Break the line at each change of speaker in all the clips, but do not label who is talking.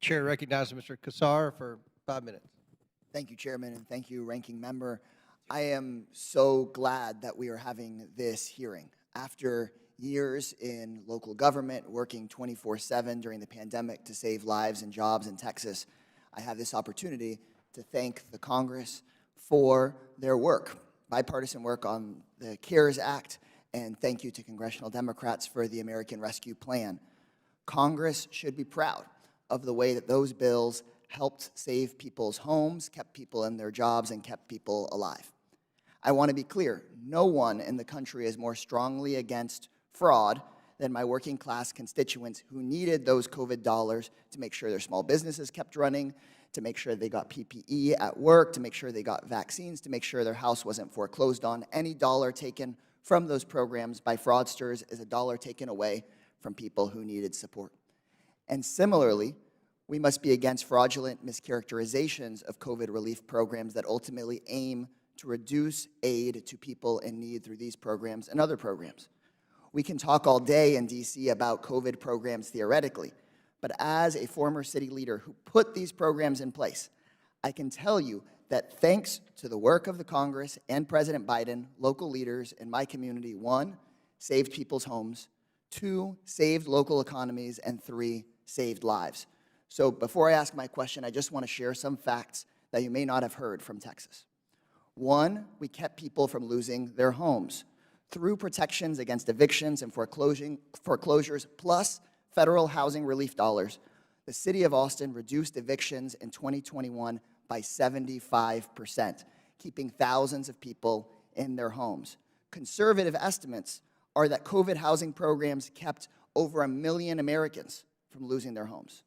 Chair recognizes Mr. Casar for 5 minutes.
Thank you, Chairman, and thank you, Ranking Member. I am so glad that we are having this hearing. After years in local government, working 24/7 during the pandemic to save lives and jobs in Texas, I have this opportunity to thank the Congress for their work, bipartisan work on the CARES Act, and thank you to congressional Democrats for the American Rescue Plan. Congress should be proud of the way that those bills helped save people's homes, kept people in their jobs, and kept people alive. I want to be clear, no one in the country is more strongly against fraud than my working class constituents who needed those COVID dollars to make sure their small businesses kept running, to make sure they got PPE at work, to make sure they got vaccines, to make sure their house wasn't foreclosed on. Any dollar taken from those programs by fraudsters is a dollar taken away from people who needed support. And similarly, we must be against fraudulent mischaracterizations of COVID relief programs that ultimately aim to reduce aid to people in need through these programs and other programs. We can talk all day in D.C. about COVID programs theoretically, but as a former city leader who put these programs in place, I can tell you that thanks to the work of the Congress and President Biden, local leaders in my community, 1, saved people's homes, 2, saved local economies, and 3, saved lives. So before I ask my question, I just want to share some facts that you may not have heard from Texas. 1, we kept people from losing their homes through protections against evictions and foreclosures, plus federal housing relief dollars. The city of Austin reduced evictions in 2021 by 75%, keeping thousands of people in their homes. Conservative estimates are that COVID housing programs kept over 1 million Americans from losing their homes.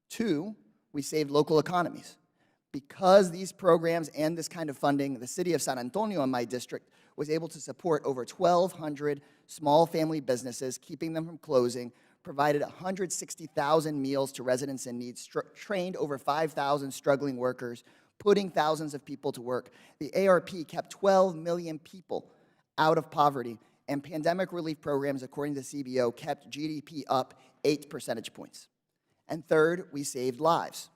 2, we saved local economies. Because these programs and this kind of funding, the city of San Antonio in my district was able to support over 1,200 small family businesses, keeping them from closing, provided 160,000 meals to residents in need, trained over 5,000 struggling workers, putting thousands of people to work. The ARP kept 12 million people out of poverty, and pandemic relief programs, according to the CBO, kept GDP up 8 percentage points. And third, we saved lives.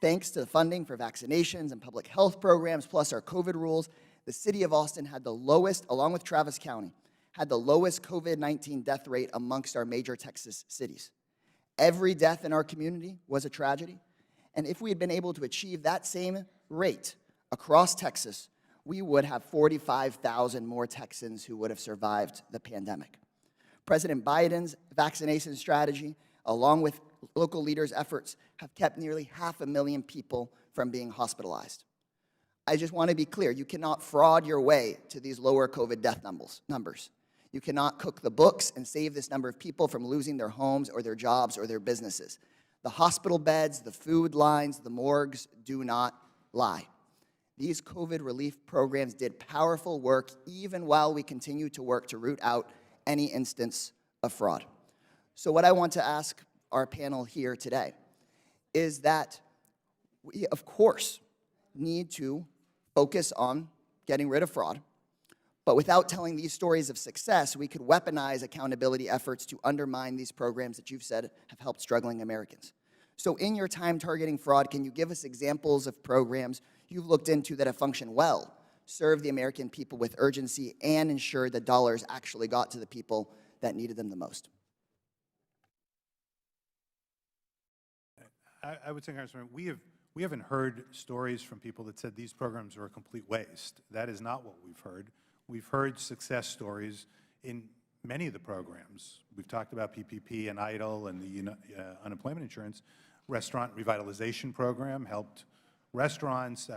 Thanks to the funding for vaccinations and public health programs, plus our COVID rules, the city of Austin had the lowest, along with Travis County, had the lowest COVID-19 death rate amongst our major Texas cities. Every death in our community was a tragedy, and if we had been able to achieve that same rate across Texas, we would have 45,000 more Texans who would have survived the pandemic. President Biden's vaccination strategy, along with local leaders' efforts, have kept nearly 500,000 people from being hospitalized. I just want to be clear, you cannot fraud your way to these lower COVID death numbers. You cannot cook the books and save this number of people from losing their homes or their jobs or their businesses. The hospital beds, the food lines, the morgues do not lie. These COVID relief programs did powerful work even while we continue to work to root out any instance of fraud. So what I want to ask our panel here today is that we, of course, need to focus on getting rid of fraud, but without telling these stories of success, we could weaponize accountability efforts to undermine these programs that you've said have helped struggling Americans. So in your time targeting fraud, can you give us examples of programs you've looked into that have functioned well, served the American people with urgency, and ensured that dollars actually got to the people that needed them the most?
I would say, Congressman, we haven't heard stories from people that said these programs are a complete waste. That is not what we've heard. We've heard success stories in many of the programs. We've talked about PPP and EIDL and the unemployment insurance. Restaurant revitalization program helped restaurants.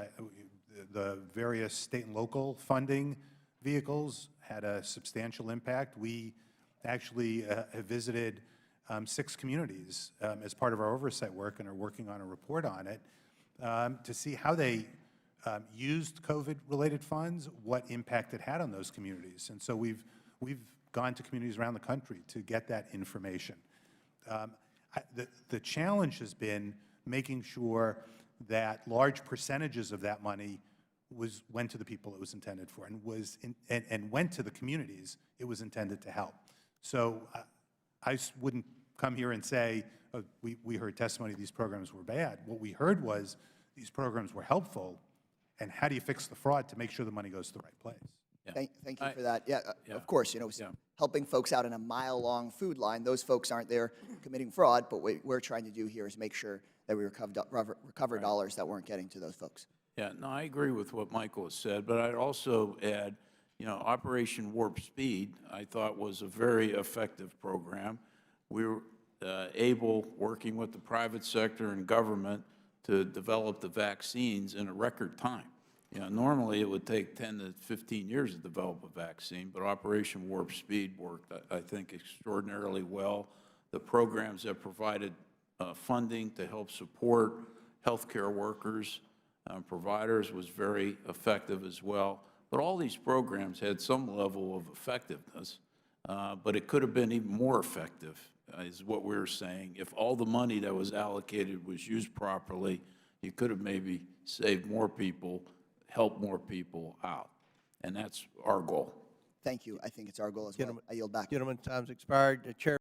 The various state and local funding vehicles had a substantial impact. We actually have visited 6 communities as part of our oversight work and are working on a report on it to see how they used COVID-related funds, what impact it had on those communities. And so we've gone to communities around the country to get that information. The challenge has been making sure that large percentages of that money went to the people it was intended for and went to the communities it was intended to help. So I wouldn't come here and say, oh, we heard testimony these programs were bad. What we heard was these programs were helpful, and how do you fix the fraud to make sure the money goes to the right place?
Thank you for that. Yeah, of course, helping folks out in a mile-long food line, those folks aren't there committing fraud, but what we're trying to do here is make sure that we recover dollars that weren't getting to those folks.
Yeah, no, I agree with what Michael has said, but I'd also add, Operation Warp Speed, I thought was a very effective program. We were able, working with the private sector and government, to develop the vaccines in a record time. Normally it would take 10 to 15 years to develop a vaccine, but Operation Warp Speed worked, I think, extraordinarily well. The programs that provided funding to help support healthcare workers, providers was very effective as well. But all these programs had some level of effectiveness, but it could have been even more effective, is what we're saying. If all the money that was allocated was used properly, you could have maybe saved more people, helped more people out. And that's our goal.
Thank you. I think it's our goal as well. I yield back.
Gentlemen, time's expired. The chair